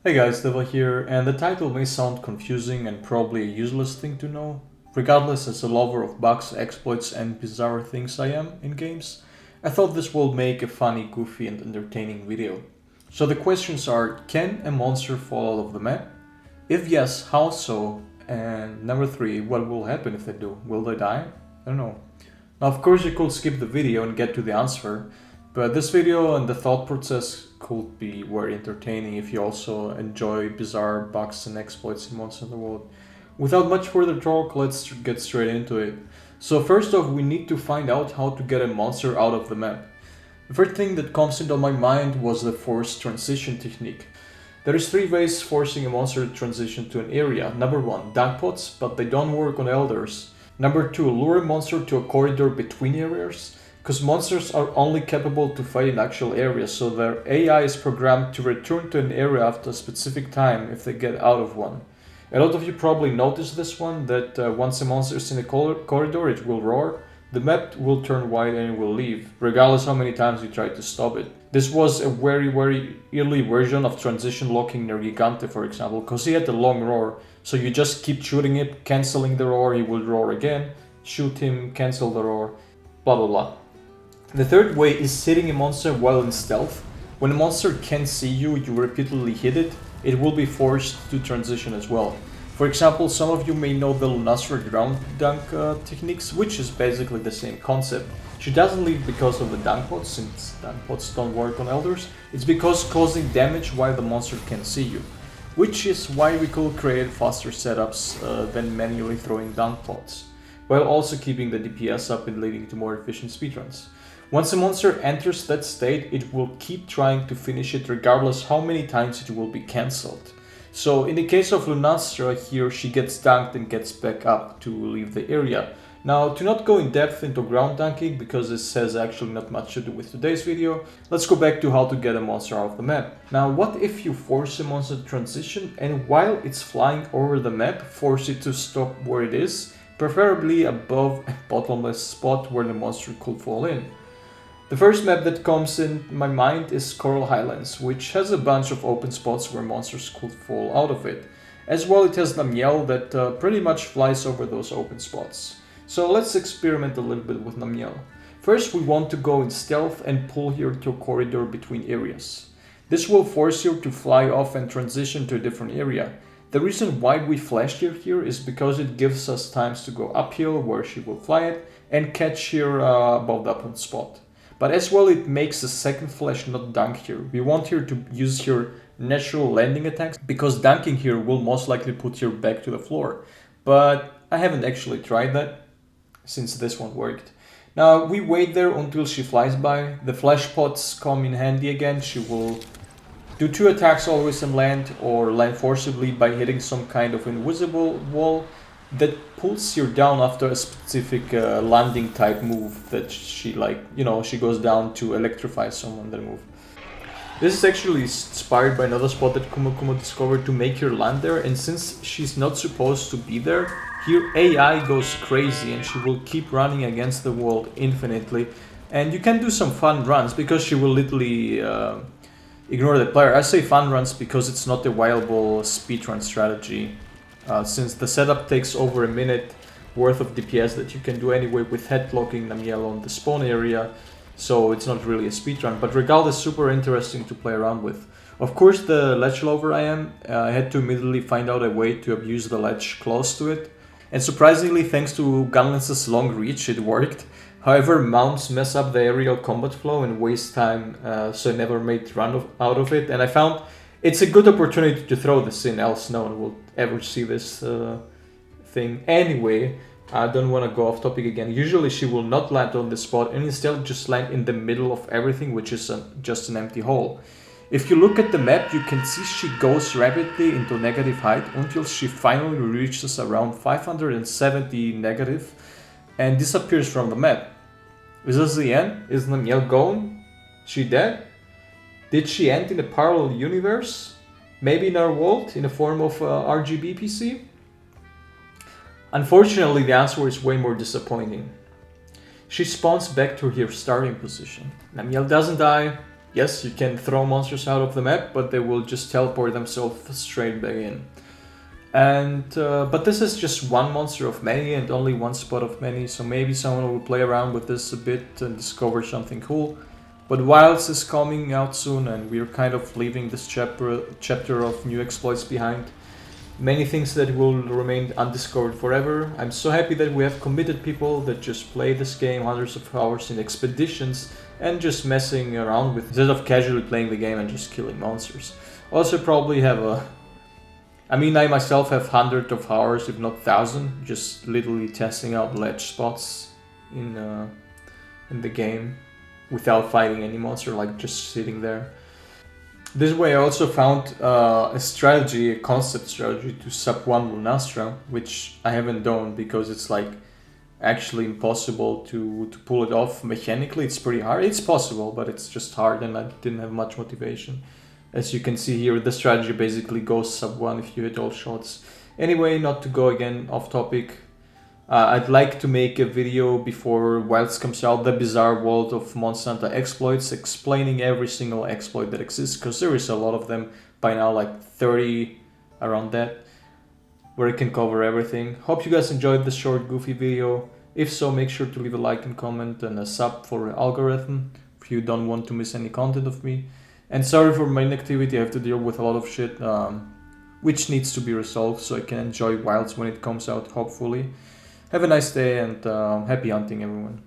Hey guys, Daveurr here, and the title may sound confusing and probably a useless thing to know. Regardless, as a lover of bugs, exploits and bizarre things I am in games, I thought this would make a funny, goofy and entertaining video. So the questions are, can a monster fall out of the map? If yes, how so? And number 3, what will happen if they do? Will they die? I don't know. Now of course you could skip the video and get to the answer, but this video and the thought process could be very entertaining if you also enjoy bizarre bugs and exploits in Monster Hunter World. Without much further talk, let's get straight into it. So first off, we need to find out how to get a monster out of the map. The first thing that comes into my mind was the forced transition technique. There is 3 ways forcing a monster to transition to an area. Number 1, dunk pots, but they don't work on elders. Number 2, lure a monster to a corridor between areas, because monsters are only capable to fight in actual areas, so their AI is programmed to return to an area after a specific time if they get out of one. A lot of you probably noticed this one, that once a monster is in a corridor it will roar, the map will turn white and it will leave, regardless how many times you try to stop it. This was a very early version of transition locking near Gigante, for example, because he had a long roar, so you just keep shooting it, cancelling the roar, he will roar again, shoot him, cancel the roar, blah blah blah. The third way is hitting a monster while in stealth. When a monster can't see you, you repeatedly hit it, it will be forced to transition as well. For example, some of you may know the Lunastra ground dunk techniques, which is basically the same concept. She doesn't leave because of the dunk pots, since dunk pots don't work on elders. It's because causing damage while the monster can see you. Which is why we could create faster setups than manually throwing dunk pots, while also keeping the DPS up and leading to more efficient speedruns. Once a monster enters that state, it will keep trying to finish it regardless how many times it will be cancelled. So in the case of Lunastra here, she gets dunked and gets back up to leave the area. Now, to not go in depth into ground dunking, because this has actually not much to do with today's video, let's go back to how to get a monster out of the map. Now, what if you force a monster to transition and while it's flying over the map, force it to stop where it is, preferably above a bottomless spot where the monster could fall in? The first map that comes in my mind is Coral Highlands, which has a bunch of open spots where monsters could fall out of it. As well, it has Namiel that pretty much flies over those open spots. So let's experiment a little bit with Namiel. First, we want to go in stealth and pull here to a corridor between areas. This will force you to fly off and transition to a different area. The reason why we flashed her here is because it gives us times to go uphill where she will fly it and catch here above that one spot. But as well, it makes the second flash not dunk here. We want her to use her natural landing attacks, because dunking here will most likely put her back to the floor. But I haven't actually tried that, since this one worked. Now we wait there until she flies by. The flash pots come in handy again. She will do 2 attacks always and land, or land forcibly by hitting some kind of invisible wall that pulls you down after a specific landing type move that she she goes down to electrify someone that move. This is actually inspired by another spot that Kumo discovered to make her land there, and since she's not supposed to be there, here AI goes crazy and she will keep running against the wall infinitely, and you can do some fun runs because she will literally ignore the player. I say fun runs because it's not a viable speedrun strategy. Since the setup takes over a minute worth of DPS that you can do anyway with headlocking Namiel on the spawn area, so it's not really a speedrun, but regardless, super interesting to play around with. Of course, the ledge lover I had to immediately find out a way to abuse the ledge close to it, and surprisingly, thanks to Gunlance's long reach, it worked. However, mounts mess up the aerial combat flow and waste time, so I never made run out of it, and I found it's a good opportunity to throw this in, else no one will ever see this thing. Anyway, I don't want to go off topic again. Usually she will not land on the spot and instead just land in the middle of everything, which is just an empty hole. If you look at the map, you can see she goes rapidly into negative height until she finally reaches around 570 negative and disappears from the map. Is this the end? Is Namiel gone? She dead? Did she end in a parallel universe? Maybe in our world, in the form of RGB PC? Unfortunately, the answer is way more disappointing. She spawns back to her starting position. Namiel doesn't die, Yes, you can throw monsters out of the map, but they will just teleport themselves straight back in. And but this is just one monster of many and only one spot of many, so maybe someone will play around with this a bit and discover something cool. But Wilds is coming out soon, and we're kind of leaving this chapter of new exploits behind. Many things that will remain undiscovered forever. I'm so happy that we have committed people that just play this game hundreds of hours in expeditions and just messing around with, instead of casually playing the game and just killing monsters. Also probably have a... I mean, I myself have hundreds of hours, if not thousand, just literally testing out ledge spots in the game without fighting any monster, like just sitting there. This way I also found a strategy, a concept strategy to sub 1 Lunastra, which I haven't done because it's like actually impossible to pull it off mechanically. It's pretty hard. It's possible, but it's just hard and I didn't have much motivation. As you can see here, the strategy basically goes sub 1 if you hit all shots. Anyway, not to go again off topic, I'd like to make a video before Wilds comes out, the bizarre world of Monster Hunter exploits, explaining every single exploit that exists, because there is a lot of them by now, like 30 around that, where it can cover everything. Hope you guys enjoyed this short goofy video. If so, make sure to leave a like and comment and a sub for the algorithm if you don't want to miss any content of me. And sorry for my inactivity, I have to deal with a lot of shit which needs to be resolved so I can enjoy Wilds when it comes out, hopefully. Have a nice day and happy hunting, everyone.